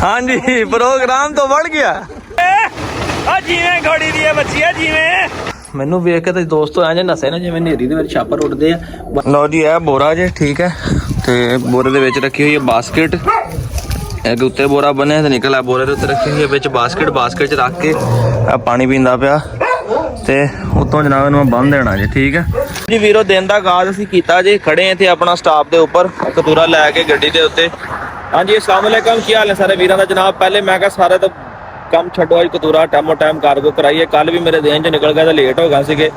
हाँ जी प्रोग्राम तो बढ़ गया ਜਿਵੇਂ ਘੋੜੀ ਦੀ ਬੱਚੀ ਆ ਜਿਵੇਂ ਮੈਨੂੰ ਵੇਖ ਕੇ ਤੇ ਦੋਸਤੋ ਐਂ ਜੇ ਨਸੇ ਨਾ ਜਿਵੇਂ ਨੇਰੀ ਦੇ ਵਿੱਚ ਛਾਪਰ ਉੱਡਦੇ ਆ। ਲਓ ਜੀ ਇਹ ਬੋਰਾ ਜੇ ਠੀਕ ਹੈ ਤੇ ਬੋਰੇ ਦੇ ਵਿੱਚ ਰੱਖੀ ਹੋਈ ਹੈ ਬਾਸਕਟ। ਇੱਕ ਉੱਤੇ ਬੋਰਾ ਬਣਿਆ ਤੇ ਨਿਕਲਿਆ ਬੋਰੇ ਦੇ ਉੱਤੇ ਰੱਖੀ ਹੋਈ ਹੈ ਵਿੱਚ ਬਾਸਕਟ 'ਚ ਰੱਖ ਕੇ ਆ ਪਾਣੀ ਪੀਂਦਾ ਪਿਆ ਤੇ ਉਤੋਂ ਜਨਾਬ ਇਹਨੂੰ ਬੰਨ ਦੇਣਾ ਜੀ ਠੀਕ ਹੈ ਜੀ ਵੀਰੋ। ਦਿਨ ਦਾ ਆਗਾਜ਼ ਅਸੀਂ ਕੀਤਾ ਜੀ, ਖੜੇ ਇੱਥੇ ਆਪਣਾ ਸਟਾਪ ਦੇ ਉੱਪਰ ਕਤੂਰਾ ਲੈ ਕੇ ਗੱਡੀ ਦੇ ਉੱਤੇ। ਹਾਂਜੀ अस्सलाम वालेकुम, ਕੀ ਹਾਲ ਹੈ ਸਾਰੇ ਵੀਰਾਂ ਦਾ ਜਨਾਬ। ਪਹਿਲੇ ਮੈਂ ਕਿਹਾ ਸਾਰੇ ਤਾਂ ਕੰਮ ਛੱਡੋ, ਅੱਜ ਕਤੂਰਾ ਟਾਈਮੋ ਟਾਈਮ ਕਾਰਗੋ ਕਰਾਈਏ। ਕੱਲ ਵੀ ਮੇਰੇ ਦਿਨ 'ਚ ਨਿਕਲ ਗਿਆ ਤਾਂ ਲੇਟ ਹੋ ਗਏ ਸੀਗੇ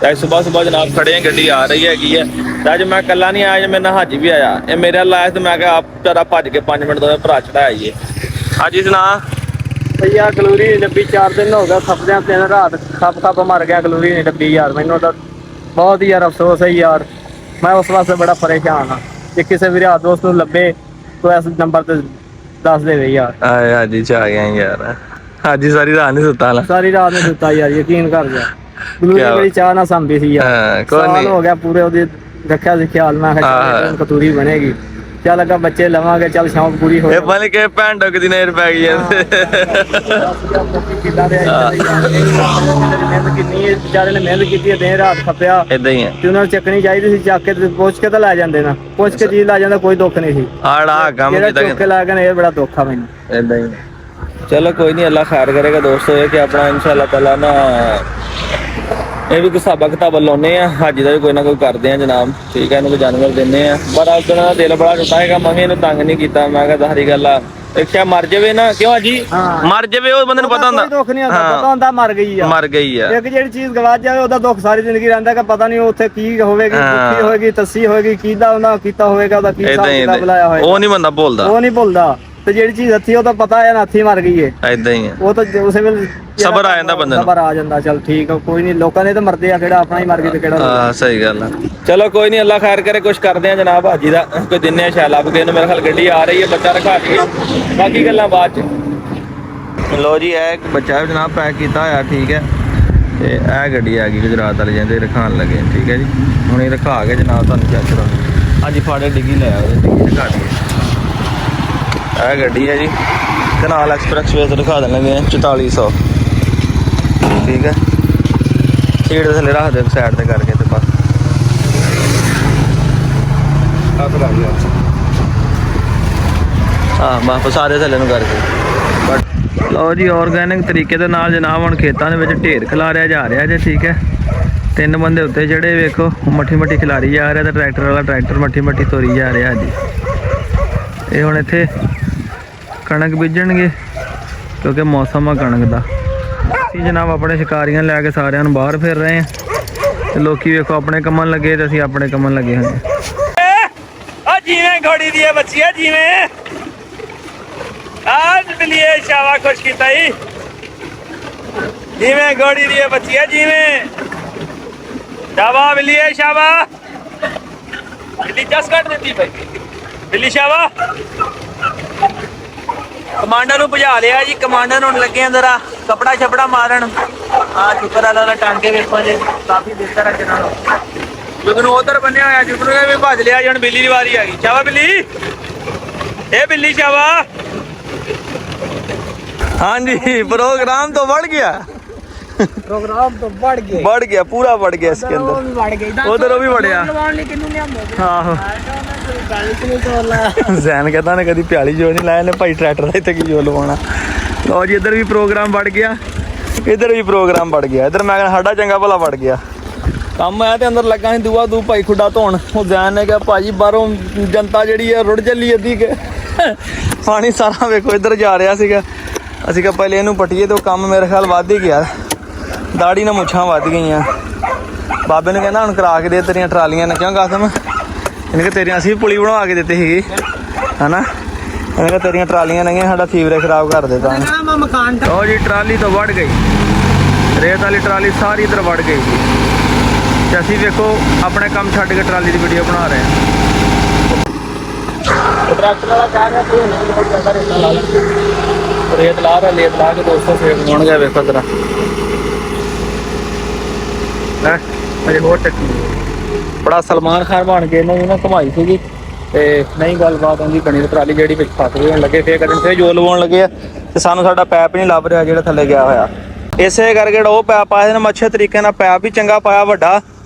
ਤੇ ਸੁਬਾਹ ਜਨਾਬ ਖੜੇ ਆ, ਗੱਡੀ ਆ ਰਹੀ ਹੈਗੀ ਹੈ ਤੇ ਅੱਜ ਮੈਂ ਇਕੱਲਾ ਨਹੀਂ ਆਇਆ, ਮੇਰੇ ਨਾਲ ਹਾਜੀ ਵੀ ਆਇਆ। ਇਹ ਮੇਰੇ ਲਾਇਕ ਤੇ ਮੈਂ ਕਿਹਾ ਆਪ ਜਰਾ ਭੱਜ ਕੇ 5 ਮਿੰਟ ਦੋਵੇਂ ਭਰਾ ਚੜਾਈਏ। ਹਾਂਜੀ ਸੁਣਾ ਭਈਆ ਕਲੂਰੀ ਨਹੀਂ ਡੱਬੀ 4 ਦਿਨ ਹੋ ਗਿਆ ਖੱਪਦਿਆਂ, 3 ਰਾਤ ਖੱਪ ਮਰ ਗਿਆ ਕਲੂਰੀ ਨਹੀਂ ਡੱਬੀ ਯਾਰ। ਮੈਨੂੰ ਤਾਂ ਬਹੁਤ ਯਾਰ ਅਫਸੋਸ ਹੈ ਯਾਰ, ਮੈਂ ਉਸ ਵਾਸਤੇ ਬੜਾ ਪਰੇਸ਼ਾਨ ਹਾਂ। ਜੇ ਕਿਸੇ ਵੀ ਰਾਤ ਦੋਸਤ ਨੂੰ ਲੱਭੇ ਤਾਂ ਇਸ ਨੰਬਰ ਤੇ ਦੱਸ ਦੇਵੇ ਯਾਰ। ਹਾਜੀ ਚ ਆ ਗਿਆ ਯਾਰ, ਹਾਜੀ ਸਾਰੀ ਰਾਤ ਨਹੀਂ ਸੁੱਤਾ ਨਾ, ਸਾਰੀ ਰਾਤ ਨਹੀਂ ਸੁੱਤਾ ਯਾਰ, ਯਕੀਨ ਕਰ ਜਾ। ਕਲੂਰੀ ਬੜੀ ਚਾਹ ਨਾਲ ਸੰਭੀ ਸੀ ਯਾਰ, ਸਾਲ ਹੋ ਗਿਆ ਪੂਰੇ ਉਹਦੀ ਰੱਖਿਆ ਸੀ ਖਿਆਲ। ਮੈਂ ਕਿਹਾ ਕਤੂਰੀ ਬਣੇਗੀ, ਚੱਲ ਅੱਗਾ ਬੱਚੇ ਲਵਾਂਗੇ, ਚੱਲ ਸ਼ੌਂਕ ਪੂਰੀ ਹੋ। ਇਹ ਬਣ ਕੇ ਭੈਣ ਡੁੱਕ ਦੀ ਨੇਰ ਪੈ ਗਈ ਵਿਚਾਰੇ ਨੇ ਮਿਹਨਤ ਕੀਤੀ, ਦਿਨ ਰਾਤ ਖੱਪਿਆ ਏਦਾਂ ਹੀ ਹੈ ਤੇ ਉਹਨਾਂ ਨੂੰ ਚੱਕਣੀ ਚਾਹੀਦੀ ਸੀ, ਚੱਕ ਕੇ ਪੁੱਛ ਕੇ ਤਾਂ ਲੈ ਜਾਂਦੇ ਨਾ, ਪੁੱਛ ਕੇ ਚੀਜ਼ ਲੈ ਜਾਂਦਾ ਕੋਈ ਦੁੱਖ ਨਹੀਂ ਸੀ। ਆੜਾ ਕੰਮ ਕੀਤਾ ਚੁੱਕ ਕੇ ਲੈ ਗਏ, ਇਹ ਬੜਾ ਦੁੱਖ ਆ ਮੈਨੂੰ। ਏਦਾਂ ਹੀ ਚਲੋ ਕੋਈ ਨਹੀਂ, ਅੱਲਾ ਖੈਰ ਕਰੇਗਾ ਦੋਸਤੋ। ਇਹ ਕਿ ਆਪਣਾ ਇਨਸ਼ਾਅੱਲਾ ਤਾਲਾ ਨਾ ਇਹ ਵੀ ਕੋਈ ਹਿਸਾਬਾ ਕਿਤਾਬ ਲਾਉਂਦੇ ਆ, ਹਾਜੀ ਦਾ ਵੀ ਕੋਈ ਨਾ ਕੋਈ ਕਰਦੇ ਆ ਜਨਾਬ ਠੀਕ ਹੈ। ਇਹਨੂੰ ਕੋਈ ਜਾਨਵਰ ਦਿੰਦੇ ਆ, ਪਰ ਅੱਜ ਦਾ ਦਿਲ ਬੜਾ ਟੁੱਟਾ ਹੈਗਾ। ਮੈਂ ਵੀ ਇਹਨੂੰ ਤੰਗ ਨਹੀਂ ਕੀਤਾ, ਮੈਂ ਕਿਹਾ ਸਾਰੀ ਗੱਲ ਆ ਇੱਛਾ ਮਰ ਜਾਵੇ ਨਾ, ਕਿਉਂ ਜੀ ਮਰ ਜਾਵੇ ਉਹ ਬੰਦੇ ਨੂੰ ਪਤਾ ਹੁੰਦਾ, ਕੋਈ ਦੁੱਖ ਨਹੀਂ ਹੁੰਦਾ, ਪਤਾ ਹੁੰਦਾ ਮਰ ਗਈ ਆ। ਇੱਕ ਜਿਹੜੀ ਚੀਜ਼ ਗਵਾਚ ਜਾਵੇ ਉਹਦਾ ਦੁੱਖ ਸਾਰੀ ਜ਼ਿੰਦਗੀ ਰਹਿੰਦਾ ਕਿ ਪਤਾ ਨਹੀਂ ਉੱਥੇ ਕੀ ਹੋਵੇਗੀ, ਕੀ ਹੋਏਗੀ, ਤੱਸੀ ਹੋਏਗੀ, ਕਿਹਦਾ ਉਹਨਾਂ ਕੀਤਾ ਹੋਵੇਗਾ, ਉਹਦਾ ਕੀ ਹਿਸਾਬ ਕਿਤਾਬ ਲਾਇਆ ਹੋਏਗਾ, ਉਹ ਨਹੀਂ ਬੰਦਾ ਭੁੱਲਦਾ, ਉਹ ਨਹੀਂ ਭੁੱਲਦਾ। ਤੇ ਜਿਹੜੀ ਚੀਜ਼ ਹੱਥੀ ਉਹ ਤਾਂ ਪਤਾ ਹੈ ਨਾ ਹੱਥੀ ਮਰ ਗਈ ਹੈ, ਏਦਾਂ ਹੀ ਹੈ। ਉਹ ਤਾਂ ਉਸੇ ਵੇਲੇ ਸਬਰ ਆ ਜਾਂਦਾ ਬੰਦੇ ਨੂੰ, ਸਬਰ ਆ ਜਾਂਦਾ। ਚੱਲ ਠੀਕ ਆ, ਕੋਈ ਨਹੀਂ, ਲੋਕਾਂ ਦੇ ਤਾਂ ਮਰਦੇ ਆ, ਕਿਹੜਾ ਆਪਣਾ ਹੀ ਮਰ ਗਏ ਤੇ ਕਿਹੜਾ। ਹਾਂ ਸਹੀ ਗੱਲ ਆ। ਚਲੋ ਕੋਈ ਨਹੀਂ, ਅੱਲਾ ਖੈਰ ਕਰੇ, ਕੁਛ ਕਰਦੇ ਆ ਜਨਾਬ ਹਾਜੀ ਦਾ ਕੋਈ ਦਿੰਨੇ ਆ ਸ਼ਾਇਦ ਲੱਭ ਕੇ ਇਹਨੂੰ। ਮੇਰੇ ਖਿਆਲ ਗੱਡੀ ਆ ਰਹੀ ਹੈ, ਬੱਚਾ ਰਖਾ ਕੇ ਬਾਕੀ ਗੱਲਾਂ ਬਾਅਦ ਚ। ਲੋ ਜੀ ਇਹ ਇੱਕ ਬੱਚਾ ਜਨਾਬ ਪੈਕ ਕੀਤਾ ਹੋਇਆ ਠੀਕ ਹੈ ਤੇ ਇਹ ਗੱਡੀ ਆ ਗਈ ਗੁਜਰਾਤ ਵਾਲੇ ਜਾਂਦੇ ਰਖਾਣ ਲੱਗੇ ਠੀਕ ਹੈ ਜੀ। ਹੁਣ ਇਹ ਰਖਾ ਕੇ ਜਨਾਬ ਤੁਹਾਨੂੰ ਚੈੱਕ ਕਰਾਉਣੀ। ਹਾਂਜੀ ਫਾੜੇ ਡਿੱਗੀ ਲੈ ਆਓ, ਡਿੱਗੀ ਰਖਾ ਦਈਏ। ਇਹ ਗੱਡੀ ਹੈ ਜੀ ਤੇ ਨਾਲ ਐਕਸਪ੍ਰੈਸ ਵੇ ਤੇ ਦਿਖਾ ਦੇਣ ਲੱਗੇ 4400 ਠੀਕ ਹੈ। ਸੀਟ ਦੇ ਥੱਲੇ ਰੱਖ ਦੇ ਸਾਈਡ ਤੇ ਕਰਕੇ ਤੇ ਬਸ ਹਾਂ ਬਸ ਸਾਰੇ ਥੱਲੇ ਨੂੰ ਕਰਕੇ। ਲਓ ਜੀ ਆਰਗੈਨਿਕ ਤਰੀਕੇ ਦੇ ਨਾਲ ਜਨਾਬ ਹੁਣ ਖੇਤਾਂ ਦੇ ਵਿੱਚ ਢੇਰ ਖਿਲਾਰਿਆ ਜਾ ਰਿਹਾ ਜੇ ਠੀਕ ਹੈ। 3 ਬੰਦੇ ਉੱਤੇ ਜਿਹੜੇ ਵੇਖੋ ਮੱਠੀ ਖਿਲਾਰੀ ਜਾ ਰਿਹਾ ਤੇ ਟਰੈਕਟਰ ਵਾਲਾ ਟਰੈਕਟਰ ਮੱਠੀ ਤੋਰੀ ਜਾ ਰਿਹਾ ਜੀ। ਇਹ ਹੁਣ ਇੱਥੇ ਕਣਕ ਬੀਜਣਗੇ ਕਿਉਂਕਿ ਮੌਸਮ ਆ ਕਣਕ ਦਾ। ਅਸੀਂ ਜਨਾਬ ਆਪਣੇ ਸ਼ਿਕਾਰੀਆਂ ਲੈ ਕੇ ਸਾਰਿਆਂ ਨੂੰ ਬਾਹਰ ਫਿਰ ਰਹੇ ਹਾਂ ਤੇ ਲੋਕੀ ਵੇਖੋ ਆਪਣੇ ਕੰਮਾਂ ਲੱਗੇ ਤੇ ਅਸੀਂ ਆਪਣੇ ਕੰਮਾਂ ਲੱਗੇ ਹੋਏ ਆ। ਜਿਵੇਂ ਘੋੜੀ ਦੀ ਬੱਚੀ ਆ ਜਿਵੇਂ ਆਜ ਬਿਲੀਏ ਸ਼ਾਵਾ ਖੁਸ਼ ਕੀਤਾ ਹੀ, ਜਿਵੇਂ ਘੋੜੀ ਦੀ ਬੱਚੀ ਆ ਜਿਵੇਂ ਸ਼ਾਵਾ ਬਿਲੀਏ ਸ਼ਾਵਾ ਬਿੱਲੀ ਜਸ ਕੱਟ ਦਿੱਤੀ ਭਾਈ ਬਿੱਲੀ ਸ਼ਾਵਾ। ਕਮਾਂਡਰ ਨੂੰ ਭਜਾ ਲਿਆ ਜੀ, ਕਮਾਂਡਰ ਹੁਣ ਲੱਗੇ ਅੰਦਰ ਕਪੜਾ ਛਪੜਾ ਮਾਰਨ। ਆ ਸ਼ੁਕਰ ਆ ਦਾ ਟਾਂਕੇ ਵੇਖੋ ਜੀ ਕਾਫੀ ਬਿਹਤਰ ਹੈ ਜਨਾਂ ਨੂੰ। ਜੁਗਨੂੰ ਉਧਰ ਬੰਨਿਆ ਹੋਇਆ, ਜੁਗਨੂੰ ਵੀ ਭੱਜ ਲਿਆ ਜੀ। ਹੁਣ ਬਿੱਲੀ ਦੀ ਵਾਰੀ ਆ ਗਈ। ਸ਼ਾਵਾ ਬਿੱਲੀ, ਇਹ ਬਿੱਲੀ ਸ਼ਾਵਾ। ਹਾਂਜੀ प्रोग्राम तो बढ़ गया, प्रोग्राम तो बढ़ गया पूरा बढ़ गया इसके अंदर। उधर भी बढ़िया आहो जैन कहता ने कभी प्याली जो नहीं लाया ने भाई ट्रैक्टर का इतने की जो लवाना। लो जी इधर भी प्रोग्राम बढ़ गया, इधर भी प्रोग्राम बढ़ गया। इधर मैं साडा चंगा भला बढ़ गया ਕੰਮ ਆਇਆ ਤੇ ਅੰਦਰ ਲੱਗਾ ਸੀ ਦੂਆ ਦੂ ਭਾਈ ਖੁੱਡਾ ਧੋਣ। ਉਹ ਜੈਨ ਨੇ ਕਿਹਾ ਭਾਜੀ ਬਾਹਰੋਂ ਜਨਤਾ ਜਿਹੜੀ ਹੈ ਰੁੜ ਚੱਲੀ ਅੱਧੀ ਕਿ ਪਾਣੀ ਸਾਰਾ ਵੇਖੋ ਇੱਧਰ ਜਾ ਰਿਹਾ ਸੀਗਾ। ਅਸੀਂ ਕਿਹਾ ਪਹਿਲੇ ਇਹਨੂੰ ਪਟੀਏ ਤੇ ਉਹ ਕੰਮ ਮੇਰੇ ਖਿਆਲ ਵੱਧ ਹੀ ਗਿਆ। ਦਾੜੀ ਨਾਲ ਮੁੱਛਾਂ ਵੱਧ ਗਈਆਂ। ਬਾਬੇ ਨੂੰ ਕਹਿੰਦਾ ਹੁਣ ਕਰਾ ਕੇ ਦੇ ਤੇਰੀਆਂ ਟਰਾਲੀਆਂ ਨੇ। ਕਿਉਂ ਕਾਸਮ ਇਹਨੇ ਕਿ ਤੇਰੀਆਂ ਅਸੀਂ ਵੀ ਪੁਲੀ ਬਣਵਾ ਕੇ ਦਿੱਤੀ ਸੀਗੀ ਹਨਾ। ਇਹਨੇ ਕਿਹਾ ਤੇਰੀਆਂ ਟਰਾਲੀਆਂ ਨਹੀਂ ਸਾਡਾ ਫੀਵਰੇ ਖਰਾਬ ਕਰ ਦਿੱਤਾ। ਉਹ ਜੀ ਟਰਾਲੀ ਤਾਂ ਵੜ ਗਈ, ਰੇਤ ਵਾਲੀ ਟਰਾਲੀ ਸਾਰੀ ਇੱਧਰ ਵੜ ਗਈ ਜੀ। ਤੇ ਅਸੀਂ ਵੇਖੋ ਆਪਣੇ ਕੰਮ ਛੱਡ ਕੇ ਟਰਾਲੀ ਦੀ ਵੀਡੀਓ ਬਣਾ ਰਹੇ ਹਾਂ। ਟਰੈਕਟਰ ਵਾਲਾ ਕਹਿ ਰਿਹਾ ਕੋਈ ਨਹੀਂ ਬਹੁਤ ਜ਼ਿਆਦਾ ਰੇਤ ਲਾ ਲੈ, ਰੇਤ ਲਾ ਰਿਹਾ, ਰੇਤ ਲਾ ਕੇ ਦੋਸਤੋ ਫੇਰ ਬਣਾਉਣ ਗਿਆ ਵੇਖੋ ਤੇਰਾ ਹੈ ਅਜੇ ਹੋਰ ਟੱਕੀ ਬੜਾ ਸਲਮਾਨ ਖਾਨ ਬਣ ਕੇ ਇਹਨਾਂ ਨੂੰ ਨਾ ਘੁਮਾਈ ਸੀਗੀ ਤੇ ਨਹੀਂ ਗੱਲਬਾਤ ਆਉਂਦੀ ਬਣੀ, ਟਰਾਲੀ ਜਿਹੜੀ ਵਿੱਚ ਫਸ ਗਈ, ਹੁਣ ਲੱਗੇ ਫੇਰ ਕਰਨ, ਫੇਰ ਜੋ ਲਵਾਉਣ ਲੱਗੇ ਆ ਤੇ ਸਾਨੂੰ ਸਾਡਾ ਪੈਪ ਨਹੀਂ ਲੱਭ ਰਿਹਾ ਜਿਹੜਾ ਥੱਲੇ ਗਿਆ ਹੋਇਆ। ਇਸੇ ਕਰਕੇ ਜਿਹੜਾ ਉਹ ਪੈਪ ਪਾਇਆ ਨਾ ਅੱਛੇ ਤਰੀਕੇ ਨਾਲ, ਪੈਪ ਵੀ ਚੰਗਾ ਪਾਇਆ ਵੱਡਾ,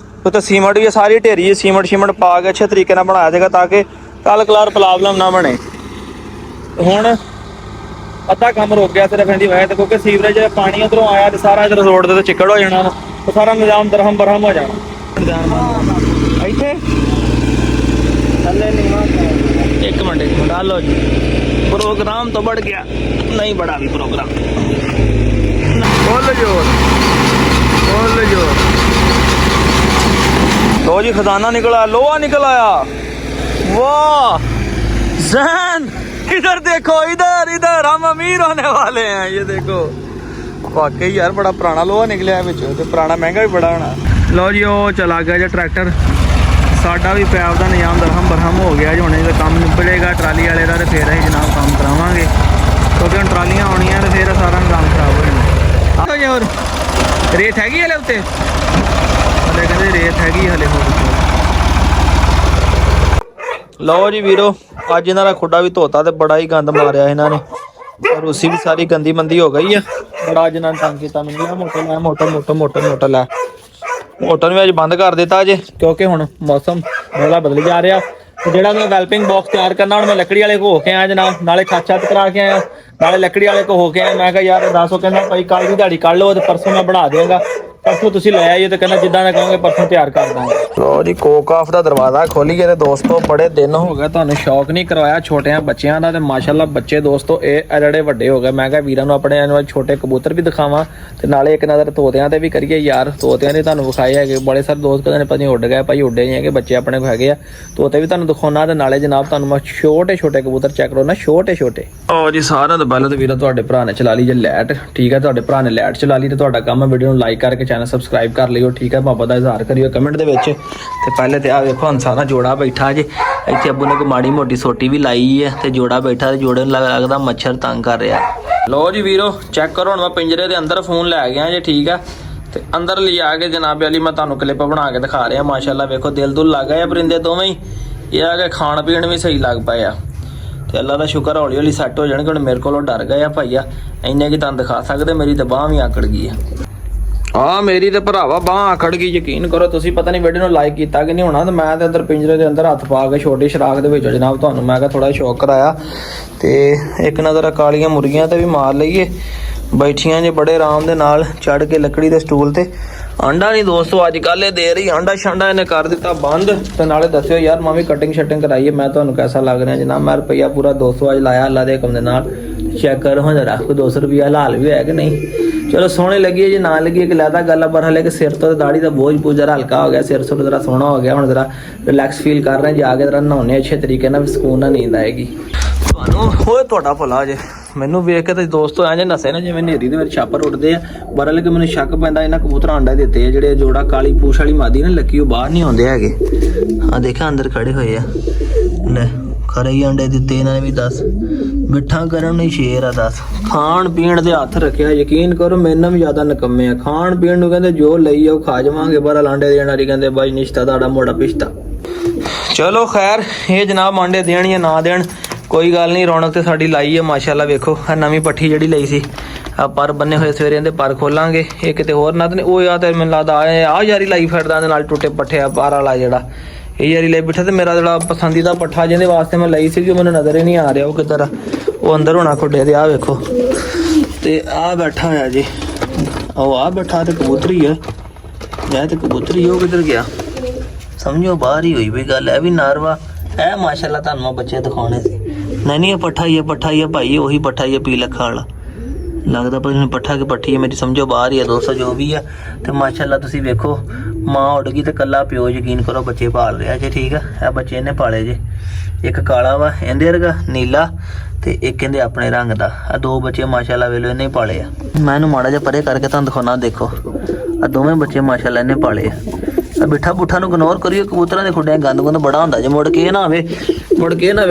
ਉੱਤੇ ਸੀਮੈਂਟ ਵੀ ਸਾਰੀ ਢੇਰੀ ਸੀਮੈਂਟ ਪਾ ਕੇ ਅੱਛੇ ਤਰੀਕੇ ਨਾਲ ਬਣਾਇਆ ਸੀਗਾ ਤਾਂ ਕਿ ਕੱਲ ਕਲਾਰ ਪ੍ਰੋਬਲਮ ਨਾ ਬਣੇ। ਹੁਣ ਅੱਧਾ ਕੰਮ ਰੁਕ ਗਿਆ ਸਿਰਫ ਇਹਦੀ ਵਜ੍ਹਾ ਤੇ, ਕਿਉਂਕਿ ਸੀਵਰੇਜ ਪਾਣੀ ਉਧਰੋਂ ਆਇਆ ਤੇ ਸਾਰਾ ਇਧਰ ਰੋਡ ਦੇ ਤੇ ਚਿੱਕੜ ਹੋ ਜਾਣਾ, ਤੇ ਸਾਰਾ ਨਿਜ਼ਾਮ ਦਰਹਮ ਬਰਹਮ ਹੋ ਜਾਣਾ। ਇੱਥੇ ਥੱਲੇ ਇੱਕ ਮਿੰਟ ਆ ਲਓ ਜੀ, प्रोग्राम तो बढ़ गया, नहीं बढ़ा भी प्रोग्राम। बोल जोर लो जी, खजाना निकला, लोहा निकल आया। वाह जैन, इधर देखो, इधर हम अमीर होने वाले हैं। ये देखो वाकई यार बड़ा पुराना लोहा निकलिया है, तो पुराना महंगा भी बड़ा होना। लो जी वो चला गया जो ट्रैक्टर, साडा भी पैप का निजाम दरहम बरहम हो गया। जो हूँ काम निपड़ेगा ट्राली वाले का, तो फिर अं जनाब काम करावांगे, क्योंकि हम ट्रालियां आनियां तो फिर सारा काम खराब हो जाना। जी और रेत हैगी हले उत्ते, हले कहते रेत हैगी हले हो। लो जी वीरो, अज इन्हों का खुडा भी धोता तो बड़ा ही गंद मारिया इन्होंने, रूसी भी सारी गंदी मंदी हो गई है। बड़ा अज इन्होंने तंग किया, मोटर लै मोटर भी अज बंद कर दिता अजे, क्योंकि हुण मौसम बड़ा बदल जा रहा। तो जो मैं वेलपिंग बॉक्स तैयार करना, हूँ मैं लकड़ी वाले को हो के आया जनाब, नाले छत करा के आया, नाले लकड़ी वाले को हो के आया। मैं कहा यार दसो, कहना भाई कल की दिहाड़ी कर लो, परसों मैं बना देंगा, परसों तुसीं लै आइए, तो कहना जिद्दां दा कहोगे परसों तैयार कर देंगे। लो जी कोक ऑफ दा दरवाजा खोलीए ते दोस्तों बड़े दिन हो गए तुहानूं शौक नहीं करवाया छोटियां बच्चियां दा, ते माशाअल्लाह बच्चे दोस्तों ये एडे वड्डे हो गए। मैं कहा वीरां नूं अपने आने छोटे कबूतर भी दिखावां, ते नाले एक नज़र तोतियां ते भी करिए यार। तोतियां ने तुहानूं विखाए है, बड़े सारे दोस्त कहते ने पता नहीं उड़ गए, भाई उड्डे नहीं है, बच्चे अपने को हैगे आ, तोते भी तुहानूं दिखाउणा। ते नाले जनाब तुहानूं मैं छोटे छोटे कबूतर चेक करो ना, छोटे छोटे। ओ जी सारिਆਂ ਤੋਂ ਪਹਿਲਾਂ ਤਾਂ ਵੀਰਾ ਤੁਹਾਡੇ ਭਰਾ ਨੇ ਚਲਾ ਲਈ ਜੇ ਲਾਈਟ, ਠੀਕ ਹੈ, ਤੁਹਾਡੇ ਭਰਾ ਨੇ ਲਾਈਟ ਚਲਾ ਲਈ ਤੇ ਤੁਹਾਡਾ ਕੰਮ ਹੈ ਵੀਡੀਓ ਨੂੰ ਲਾਈਕ ਕਰਕੇ ਚੈਨਲ ਸਬਸਕ੍ਰਾਈਬ ਕਰ ਲਿਓ, ਠੀਕ ਹੈ। ਪਾਪਾ ਦਾ ਇਜ਼ਹਾਰ ਕਰਿਓ ਕਮੈਂਟ ਦੇ ਵਿੱਚ। ਤੇ ਪਹਿਲੇ ਤੇ ਆ ਵੇਖੋ ਹੁਣ ਸਾਰਾ ਜੋੜਾ ਬੈਠਾ ਜੇ ਇੱਥੇ, ਅੱਬੂ ਨੇ ਕੋਈ ਮਾੜੀ ਮੋਟੀ ਸੋਟੀ ਵੀ ਲਾਈ ਹੈ ਤੇ ਜੋੜਾ ਬੈਠਾ, ਤੇ ਜੋੜੇ ਨੂੰ ਲੱਗਦਾ ਮੱਛਰ ਤੰਗ ਕਰ ਰਿਹਾ। ਲਓ ਜੀ ਵੀਰੋ ਚੈੱਕ ਕਰੋ, ਹੁਣ ਮੈਂ ਪਿੰਜਰੇ ਦੇ ਅੰਦਰ ਫੋਨ ਲੈ ਗਿਆ ਜੇ, ਠੀਕ ਆ। ਤੇ ਅੰਦਰ ਲਿਆ ਕੇ ਜਨਾਬ ਅਲੀ ਮੈਂ ਤੁਹਾਨੂੰ ਕਲਿੱਪ ਬਣਾ ਕੇ ਦਿਖਾ ਰਿਹਾ। ਮਾਸ਼ਾਅੱਲਾ ਵੇਖੋ ਦਿਲ ਦੁਲ ਲੱਗ ਗਏ ਪਰਿੰਦੇ ਦੋਵੇਂ ਹੀ, ਇਹ ਆ ਕਿ ਖਾਣ ਪੀਣ ਵੀ ਸਹੀ ਲੱਗ ਪਏ ਆ। ਤੇ ਅੱਲਾ ਦਾ ਸ਼ੁਕਰ ਹੌਲੀ ਹੌਲੀ ਸੈੱਟ ਹੋ ਜਾਣਗੇ। ਹੁਣ ਮੇਰੇ ਕੋਲੋਂ ਡਰ ਗਏ ਆ ਭਾਈਆ, ਇੰਨੇ ਕੀ ਤੁਹਾਨੂੰ ਦਿਖਾ ਸਕਦੇ, ਮੇਰੀ ਤਾਂ ਬਾਂਹ ਵੀ ਆਕੜ ਗਈ ਆ ਮੇਰੀ ਤੇ ਭਰਾਵਾ ਬਾਂਹ ਆਕੜ ਗਈ। ਯਕੀਨ ਕਰੋ ਤੁਸੀਂ ਪਤਾ ਨਹੀਂ ਵੀਡੀਓ ਨੂੰ ਲਾਈਕ ਕੀਤਾ ਕਿ ਨਹੀਂ ਹੋਣਾ, ਤੇ ਮੈਂ ਤੇ ਅੰਦਰ ਪਿੰਜਰੇ ਦੇ ਅੰਦਰ ਹੱਥ ਪਾ ਕੇ ਛੋਟੀ ਸ਼ਰਾਖ ਦੇ ਵਿੱਚ ਜਨਾਬ ਤੁਹਾਨੂੰ ਮੈਂ ਕਿਹਾ ਥੋੜਾ ਸ਼ੌਕ ਕਰਾਇਆ। ਤੇ ਇੱਕ ਨਜ਼ਰ ਕਾਲੀਆਂ ਮੁਰਗੀਆਂ ਤੇ ਵੀ ਮਾਰ ਲਈਏ, ਬੈਠੀਆਂ ਜੇ ਬੜੇ ਆਰਾਮ ਦੇ ਨਾਲ ਚੜ ਕੇ ਲੱਕੜੀ ਦੇ ਸਟੂਲ ਤੇ। ਆਂਡਾ ਨਹੀਂ ਦੋਸਤੋ ਅੱਜ ਕੱਲ੍ਹ ਇਹ ਦੇ ਰਹੀ, ਆਂਡਾ ਛਾਂਡਾ ਇਹਨੇ ਕਰ ਦਿੱਤਾ ਬੰਦ। ਤੇ ਨਾਲੇ ਦੱਸਿਓ ਯਾਰ ਮੈਂ ਵੀ ਕਟਿੰਗ ਸ਼ਟਿੰਗ ਕਰਾਈਏ, ਮੈਂ ਤੁਹਾਨੂੰ ਕੈਸਾ ਲੱਗ ਰਿਹਾ ਜਨਾਬ। ਮੈਂ ਰੁਪਈਆ ਪੂਰਾ 200 ਅੱਜ ਲਾਇਆ ਅੱਲਾ ਦੇ ਹੁਕਮ ਦੇ ਨਾਲ। ਚੈੱਕ ਕਰੋ ਹਾਂ ਜਰਾ, ਕੋਈ 200 ਰੁਪਈਆ ਹਲਾਲ ਵੀ ਹੈ ਕਿ ਨਹੀਂ। ਚਲੋ ਸੋਹਣੇ ਲੱਗੀ ਜੇ ਨਾ ਲੱਗੀ ਇੱਕ ਲੈਦਾ ਗੱਲ ਆ, ਪਰ ਹਲੇ ਕਿ ਸਿਰ ਤੋਂ ਦਾੜੀ ਦਾ ਬੋਝ ਪੂਝ ਜਰਾ ਹਲਕਾ ਹੋ ਗਿਆ, ਸਿਰ ਸੁਰ ਜਰਾ ਸੋਹਣਾ ਹੋ ਗਿਆ। ਹੁਣ ਜਰਾ ਰਿਲੈਕਸ ਫੀਲ ਕਰ ਰਹੇ, ਜਾ ਕੇ ਜਰਾ ਨਹਾਉਣੇ ਅੱਛੇ ਤਰੀਕੇ ਨਾਲ, ਸਕੂਨ ਨਾਲ ਨੀਂਦ ਆਏਗੀ ਤੁਹਾਨੂੰ। ਹੋਏ ਤੁਹਾਡਾ ਭਲਾ ਜੇ ਮੈਨੂੰ ਵੇਖ ਕੇ ਤੇ ਦੋਸਤੋ ਐਂ ਜੇ ਨਸੇ ਨਾ ਜਿਵੇਂ ਨੇਰੀ ਦੇ ਵਿੱਚ ਛਾਪਰ ਉੱਡਦੇ ਆ। ਬਰਲ ਕਿ ਮੈਨੂੰ ਸ਼ੱਕ ਪੈਂਦਾ ਇਹਨਾਂ ਕਬੂਤਰਾਂ ਅੰਡਾ ਦਿੱਤੇ ਆ ਜਿਹੜੇ ਜੋੜਾ ਕਾਲੀ ਪੂਛ ਵਾਲੀ ਮਾਦੀ ਨਾ ਲੱਕੀ, ਉਹ ਬਾਹਰ ਨਹੀਂ ਆਉਂਦੇ ਹੈਗੇ। ਆ ਦੇਖਿਆ ਅੰਦਰ ਖੜੇ ਹੋਏ ਆ, ਲੈ ਖਰੇ ਹੀ ਅੰਡੇ ਦਿੱਤੇ ਇਹਨਾਂ ਨੇ ਵੀ। ਦੱਸ ਮਿੱਠਾ ਕਰਨ ਨੂੰ ਸ਼ੇਰ ਆ, ਦੱਸ ਖਾਣ ਪੀਣ ਦੇ ਹੱਥ ਰੱਖਿਆ। ਯਕੀਨ ਕਰੋ ਮੈਨੂੰ ਵੀ ਜ਼ਿਆਦਾ ਨਕੰਮੇ ਆ, ਖਾਣ ਪੀਣ ਨੂੰ ਕਹਿੰਦੇ ਜੋ ਲਈ ਆਓ ਖਾ ਜਾਵਾਂਗੇ, ਬਰਲ ਆਂਡੇ ਦੇਣ ਵਾਲੀ ਕਹਿੰਦੇ ਬਾਈ ਨਿਸ਼ਤਾ ਤੁਹਾਡਾ ਮੋੜਾ ਪਿਸ਼ਤਾ। ਚਲੋ ਖੈਰ ਇਹ ਜਨਾਬ ਆਂਡੇ ਦੇਣ ਜਾਂ ਨਾ ਦੇਣ ਕੋਈ ਗੱਲ ਨਹੀਂ, ਰੌਣਕ ਤੇ ਸਾਡੀ ਲਾਈ ਹੈ ਮਾਸ਼ਾਅੱਲਾ। ਵੇਖੋ ਆ ਨਵੀਂ ਪੱਠੀ ਜਿਹੜੀ ਲਈ ਸੀ, ਆ ਪਰ ਬੰਨੇ ਹੋਏ ਸਵੇਰੇ ਇਹਦੇ ਪਰ ਖੋਲਾਂਗੇ। ਇਹ ਕਿਤੇ ਹੋਰ ਨਾ ਤੇ ਉਹ ਆ ਤੇ ਮੈਨੂੰ ਲੱਗਦਾ ਆ ਯਾਰੀ ਲਾਈ ਫਿਰਦਾ ਦੇ ਨਾਲ ਟੁੱਟੇ ਪੱਠੇ ਆ ਪਰ ਵਾਲਾ ਜਿਹੜਾ ਇਹ ਯਾਰੀ ਲਈ ਬਿਠਾ। ਤੇ ਮੇਰਾ ਜਿਹੜਾ ਪਸੰਦੀਦਾ ਪੱਠਾ ਜਿਹਦੇ ਵਾਸਤੇ ਮੈਂ ਲਈ ਸੀ, ਮੈਨੂੰ ਨਜ਼ਰ ਹੀ ਨਹੀਂ ਆ ਰਿਹਾ ਉਹ ਕਿੱਧਰ ਆ, ਉਹ ਅੰਦਰ ਹੋਣਾ ਖੁੱਡੇ ਦੇ। ਆ ਵੇਖੋ ਤੇ ਆ ਬੈਠਾ ਹੋਇਆ ਜੀ, ਉਹ ਆ ਬੈਠਾ ਤੇ ਕਬੂਤਰੀ ਹੈ, ਮੈਂ ਤੇ ਕਬੂਤਰੀ ਉਹ ਕਿੱਧਰ ਗਿਆ ਸਮਝੋ, ਬਾਹਰ ਹੀ ਹੋਈ ਵੀ ਗੱਲ ਹੈ ਵੀ ਨਾਰਵਾ ਹੈ। ਮਾਸ਼ਾਅੱਲਾ ਤੁਹਾਨੂੰ ਮੈਂ ਬੱਚੇ ਦਿਖਾਉਣੇ ਸੀ। ਨਹੀਂ ਇਹ ਪੱਠਾ ਹੀ ਹੈ ਭਾਈ, ਉਹੀ ਪੱਠਾ ਹੀ ਹੈ ਪੀ ਲੱਖਾਂ ਵਾਲਾ ਲੱਗਦਾ, ਪਰ ਮੈਨੂੰ ਪੱਠਾ ਕਿ ਪੱਠੀ ਹੈ ਮੇਰੀ ਸਮਝੋ ਬਾਹਰ ਹੀ ਹੈ ਦੋਸਤੋ ਜੋ ਵੀ ਆ। ਤੇ ਮਾਸ਼ਾਅੱਲਾ ਤੁਸੀਂ ਵੇਖੋ ਮਾਂ ਉੱਡ ਗਈ ਤੇ ਕੱਲਾ ਪਿਓ ਯਕੀਨ ਕਰੋ ਬੱਚੇ ਪਾਲ ਰਿਹਾ ਜੇ, ਠੀਕ ਆ। ਇਹ ਬੱਚੇ ਇਹਨੇ ਪਾਲੇ ਜੇ, ਇੱਕ ਕਾਲਾ ਵਾ ਇਹਦੇ ਵਰਗਾ ਨੀਲਾ, ਤੇ ਇੱਕ ਇਹਦੇ ਆਪਣੇ ਰੰਗ ਦਾ। ਆ ਦੋ ਬੱਚੇ ਮਾਸ਼ਾਅੱਲਾ ਵੇਲੋ ਇਹਨੇ ਪਾਲੇ ਆ। ਮੈਂ ਇਹਨੂੰ ਮਾੜਾ ਜਿਹਾ ਪਰੇ ਕਰਕੇ ਤੁਹਾਨੂੰ ਦਿਖਾਉਣਾ, ਦੇਖੋ ਆ ਦੋਵੇਂ ਬੱਚੇ ਮਾਸ਼ਾਅੱਲਾ ਇਹਨੇ ਪਾਲੇ ਆ। ਬਿੱਠਾ ਬੁੱਠਾ ਨੂੰ ਇਗਨੋਰ ਕਰਿਓ, ਕਬੂਤਰਾਂ ਦੇ ਖੁੱਡਿਆਂ ਗੰਦ ਗੁੰਦ ਬੜਾ ਹੁੰਦਾ ਜੇ, ਮੁੜ ਕੇ ਨਾ ਆਵੇ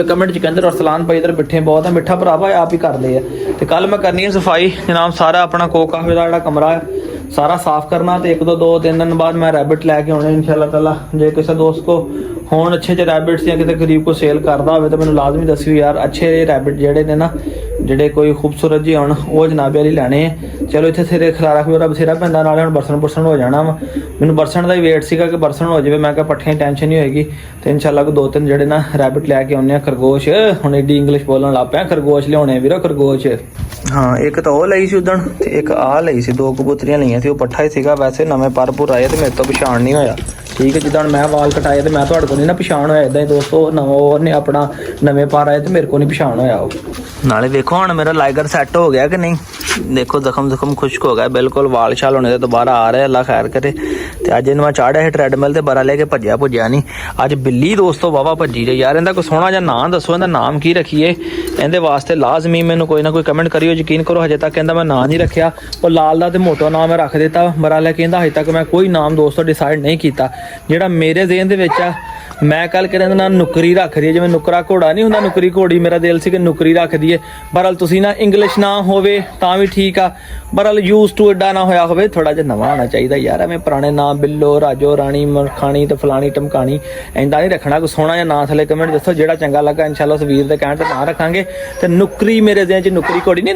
ਕਮੈਂਟ ਚ ਕਹਿੰਦੇ ਰਸਲਾਨ ਭਾਈ ਇਧਰ ਬਿੱਠੇ ਬਹੁਤ ਆ। ਮਿੱਠਾ ਭਰਾਵਾ ਆਪ ਹੀ ਕਰਦੇ ਆ। ਤੇ ਕੱਲ ਮੈਂ ਕਰਨੀ ਹੈ ਸਫਾਈ ਜਨਾਬ, ਸਾਰਾ ਆਪਣਾ ਕੋਕ ਕਾਫੇ ਦਾ ਜਿਹੜਾ ਕਮਰਾ ਹੈ ਸਾਰਾ ਸਾਫ਼ ਕਰਨਾ ਤੇ 2-3 ਦਿਨ ਬਾਅਦ ਮੈਂ ਰੈਬਿਟ ਲੈ ਕੇ ਆਉਣੇ ਇਨਸ਼ਾਅੱਲਾ ਤਾਲਾ। ਜੇ ਕਿਸੇ ਦੋਸਤ ਕੋ ਹੋਣ ਅੱਛੇ ਜਿਹੇ ਰੈਬਿਟਸ ਜਾਂ ਕਿਤੇ ਗਰੀਬ ਕੋ ਸੇਲ ਕਰਦਾ ਹੋਵੇ ਤਾਂ ਮੈਨੂੰ ਲਾਜ਼ਮੀ ਦੱਸਿਓ ਯਾਰ। ਅੱਛੇ ਰੈਬਿਟ ਜਿਹੜੇ ਨੇ ਨਾ, ਜਿਹੜੇ ਕੋਈ ਖੂਬਸੂਰਤ ਜਿਹੇ ਹੋਣ, ਉਹ ਜਨਾਬੇ ਵਾਲੀ ਲੈਣੇ ਆ। ਚਲੋ ਇੱਥੇ ਸਿਰੇ ਖਲਾਰਾ ਖਲੂਰਾ ਬਥੇਰਾ ਪੈਂਦਾ, ਨਾਲੇ ਹੁਣ ਬਰਸਣ ਹੋ ਜਾਣਾ ਵਾ। ਮੈਨੂੰ ਬਰਸਣ ਦਾ ਹੀ ਵੇਟ ਸੀਗਾ ਕਿ ਬਰਸਣ ਹੋ ਜਾਵੇ। ਮੈਂ ਕਿਹਾ ਪੱਠਿਆਂ ਦੀ ਟੈਨਸ਼ਨ ਨਹੀਂ ਹੋਏਗੀ ਤੇ ਇਨਸ਼ਾਅੱਲਾ 2-3 ਜਿਹੜੇ ਨਾ ਰੈਬਿਟ ਲੈ ਕੇ ਆਉਂਦੇ ਆ। ਖਰਗੋਸ਼, ਹੁਣ ਏਡੀ ਇੰਗਲਿਸ਼ ਬੋਲਣ ਲੱਗ ਪਿਆ, ਖਰਗੋਸ਼ ਲਿਆਉਣੇ ਵੀਰੋ, ਖਰਗੋਸ਼। ਹਾਂ, ਇੱਕ ਤਾਂ ਉਹ ਲਈ ਸੀ ਉਦਣ ਤੇ ਇੱਕ ਆਹ ਲਈ ਸੀ, 2 ਕਬੂਤਰੀਆਂ ਲਈਆਂ ਸੀ। ਉਹ ਪੱਠਾ ਹੀ ਸੀਗਾ, ਵੈਸੇ ਨਵੇਂ ਪਰਪੁਰ ਆਏ ਤੇ ਮੇਰੇ ਤੋਂ ਪਛਾਣ ਨਹੀਂ ਹੋਇਆ। ਠੀਕ ਹੈ, ਜਿੱਦਾਂ ਹੁਣ ਮੈਂ ਵਾਲ ਕਟਾਏ ਤੇ ਮੈਂ ਤੁਹਾਡੇ ਕੋਲ ਨਹੀਂ ਨਾ ਪਛਾਣ ਹੋਇਆ, ਇਦਾਂ ਹੀ ਦੋਸਤੋ ਨਵਾਂ ਉਹਨੇ ਆਪਣਾ ਨਵੇਂ ਪਰ ਆਏ ਤੇ ਮੇਰੇ ਕੋਲ ਨਹੀਂ ਪਛਾਣ ਹੋਇਆ ਉਹ। ਨਾਲੇ ਵੇਖੋ ਹੁਣ ਮੇਰਾ ਲਾਈਗਰ ਸੈੱਟ ਹੋ ਗਿਆ ਕਿ ਨਹੀਂ। ਦੇਖੋ ਜ਼ਖਮ ਖੁਸ਼ਕ ਹੋ ਗਿਆ ਬਿਲਕੁਲ, ਵਾਲ ਛਾਲ ਹੋਣੇ ਤੇ ਦੁਬਾਰਾ ਆ ਰਿਹਾ, ਅੱਲਾ ਖੈਰ ਕਰੇ। ਤੇ ਅੱਜ ਇਹਨੂੰ ਮੈਂ ਚਾੜਿਆ ਸੀ ਟ੍ਰੈਡਮਿਲ ਤੇ ਬਰਾ ਲੈ ਕੇ ਭੱਜਿਆ ਨਹੀਂ। ਅੱਜ ਬਿੱਲੀ ਦੋਸਤੋ ਵਾਵਾ ਭੱਜੀ ਰਹੀ ਯਾਰ। ਇਹਦਾ ਕੋਈ ਸੋਹਣਾ ਜਿਹਾ ਨਾਂ ਦੱਸੋ, ਇਹਦਾ ਨਾਮ ਕੀ ਰੱਖੀਏ? ਇਹਦੇ ਵਾਸਤੇ ਲਾਜ਼ਮੀ ਮੈਨੂੰ ਕੋਈ ਨਾ ਕੋਈ ਕਮੈਂਟ ਕਰਿਓ। ਯਕੀਨ ਕਰੋ ਹਜੇ ਤੱਕ ਕਹਿੰਦਾ ਮੈਂ ਨਾਂ ਨਹੀਂ ਰੱਖਿਆ। ਉਹ ਲਾਲ ਦਾ ਤੇ ਮੋਟੋ ਨਾਮ ਮੈਂ ਰੱਖ ਦਿੱਤਾ, ਬਰਾ ਲੈ ਕੇ ਕਹਿੰਦਾ ਹਜੇ ਤੱਕ ਮੈਂ ਕੋਈ ਨਾਮ ਦੋਸਤੋ ਡਿਸਾਈਡ ਨਹੀਂ ਕੀਤਾ। ਜਿਹੜਾ ਮੇਰੇ ਜ਼ਿਹਨ ਦੇ ਵਿੱਚ ਆ, ਮੈਂ ਕੱਲ ਕਹਿੰਦਾ ਨਾ ਨੁਕਰੀ ਰੱਖ ਰਹੀ ਹੈ, ਜਿਵੇਂ ਨੁਕਰਾ ਘੋੜਾ ਨਹੀਂ ਹੁੰਦਾ, ਨੁਕਰੀ ਘੋੜੀ। ਮੇਰਾ ਦਿਲ ਸੀ ਕਿ ਨੁਕਰੀ ਰੱਖ ਦਈਏ। ਬਹਰਹਾਲ ਤੁਸੀਂ ਨਾ ਇੰਗਲਿਸ਼ ਨਾ ਹੋਵੇ ਤਾਂ ਵੀ ਠੀਕ ਆ, ਬਹਰਹਾਲ ਯੂਜ਼ ਟੂ ਐਡਾ ਨਾ ਹੋਇਆ ਹੋਵੇ, ਥੋੜਾ ਜਿਹਾ ਨਵਾਂ ਹੋਣਾ ਚਾਹੀਦਾ ਯਾਰ। ਐਵੇਂ ਪੁਰਾਣੇ ਨਾਂ ਬਿੱਲੋ, ਰਾਜੋ, ਰਾਣੀ, ਮਰਖਾਣੀ ਤੇ ਫਲਾਣੀ ਟਮਕਾਣੀ ਇੰਦਾ ਨਹੀਂ ਰੱਖਣਾ। ਕੋਈ ਸੋਹਣਾ ਜਿਹਾ ਨਾਂ ਥੱਲੇ ਕਮੈਂਟ ਦੱਸੋ, ਜਿਹੜਾ ਚੰਗਾ ਲੱਗਾ ਇਨਸ਼ਾਅੱਲਾ ਉਸ ਵੀਰ ਦੇ ਕਹਿਣ ਤੇ ਨਾਂ ਰੱਖਾਂਗੇ। ਤੇ ਨੁਕਰੀ ਮੇਰੇ ਦਿਲ 'ਚ ਨੁਕਰੀ ਘੋੜੀ ਨਹੀਂ,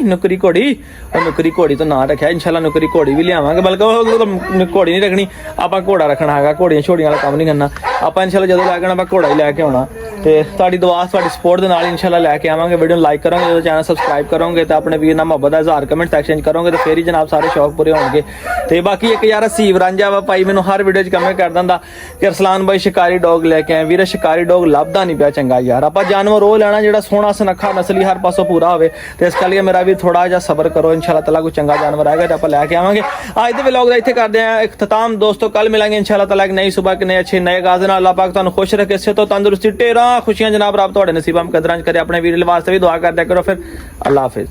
ਨੁਕਰੀ ਘੋੜੀ, ਉਹ ਨੁਕਰੀ ਘੋੜੀ ਤੋਂ ਨਾਂ ਰੱਖਿਆ ਇਨਸ਼ਾਅੱਲਾ। ਨੁਕਰੀ ਘੋੜੀ ਵੀ ਲਿਆਵਾਂਗੇ, ਬਲਕਿ ਉਹ ਘੋੜੀ ਨਹੀਂ ਰੱਖਣੀ ਆਪਾਂ, ਘੋੜਾ ਰੱਖਣਾ ਹੈਗਾ। ਘੋੜੀਆਂ ਛੋੜੀਆਂ ਵਾਲਾ ਕੰਮ ਨਹੀਂ ਕਰਨਾ ਆਪਾਂ ਇਨਸ਼ਾਅੱਲਾ। ਜਦੋਂ ਲੈ ਕੇ ਆਉਣਾ ਆਪਾਂ ਘੋੜਾ ਹੀ ਲੈ ਕੇ ਆਉਣਾ। ਤੇ ਤੁਹਾਡੀ ਦੁਆ ਤੁਹਾਡੀ ਸਪੋਰਟ ਦੇ ਨਾਲ ਇਨਸ਼ਾਅੱਲਾ ਲੈ ਕੇ ਆਵਾਂਗੇ। ਵੀਡੀਓ ਨੂੰ ਲਾਈਕ ਕਰੋਗੇ, ਜਦੋਂ ਚੈਨਲ ਸਬਸਕ੍ਰਾਈਬ ਕਰੋਗੇ ਤੇ ਆਪਣੇ ਵੀਰ ਨਾਲ ਮੁਹੱਬਤ ਦਾ ਇਜ਼ਹਾਰ ਕਮੈਂਟ ਸੈਕਸ਼ਨ ਕਰੋਗੇ ਤੇ ਫੇਰ ਹੀ ਜਨਾਬ ਸਾਰੇ ਸ਼ੌਕ ਪੂਰੇ ਹੋਣਗੇ। ਤੇ ਬਾਕੀ ਇੱਕ ਯਾਰ ਹਸੀਬ ਰਾਂਝਾ ਵਾ ਭਾਈ, ਮੈਨੂੰ ਹਰ ਵੀਡੀਓ 'ਚ ਕਮੈਂਟ ਕਰ ਦਿੰਦਾ ਕਿ ਅਰਸਲਾਨ ਬਾਈ ਸ਼ਿਕਾਰੀ ਡੌਗ ਲੈ ਕੇ ਆਏ। ਵੀਰੇ ਸ਼ਿਕਾਰੀ ਡੌਗ ਲੱਭਦਾ ਨਹੀਂ ਪਿਆ ਚੰਗਾ ਯਾਰ। ਆਪਾਂ ਜਾਨਵਰ ਉਹ ਲੈਣਾ ਜਿਹੜਾ ਸੋਹਣਾ ਸੁਨੱਖਾ ਨਸਲੀ ਹਰ ਪਾਸੋਂ ਪੂਰਾ ਹੋਵੇ। ਤੇ ਇਸ ਕਰਕੇ ਮੇਰਾ ਵੀ ਥੋੜਾ ਜਿਹਾ ਸਬਰ ਕਰੋ, ਇਨਸ਼ਾਅੱਲਾ ਤਾਲਾ ਕੋਈ ਚੰਗਾ ਜਾਨਵਰ ਆਏਗਾ ਤੇ ਆਪਾਂ ਲੈ ਕੇ ਆਵਾਂਗੇ। ਅੱਜ ਦੇ ਵਲੌਗ ਦਾ ਇੱਥੇ ਕਰਦੇ ਆਂ ਇਖਤਤਾਮ ਦੋਸਤੋ। ਕੱਲ ਮਿਲਾਂਗੇ ਇਨਸ਼ਾਅੱਲਾ ਤਾਲਾ ਇੱਕ ਨਈ ਸੁਬह, ਨए अच्छे नए गाज ਨਾਲ। ਅੱਲਾਹ ਪਾਕ ਤੁਹਾਨੂੰ ਖੁਸ਼ ਰੱਖੇ, ਸਿਹਤ ਤੋਂ ਤੰਦਰੁਸਤੀ ਢੇਰਾਂ ਖੁਸ਼ੀਆਂ ਜਨਾਬ ਰੱਬ ਤੁਹਾਡੇ ਨਸੀਬਾਂ ਕਦਰਾਂ ਚ ਕਰੇ। ਆਪਣੇ ਵੀਰ ਵਾਸਤੇ ਵੀ ਦੁਆ ਕਰਦਿਆ ਕਰੋ। ਫਿਰ ਅੱਲਾਹ ਹਾਫਿਜ਼।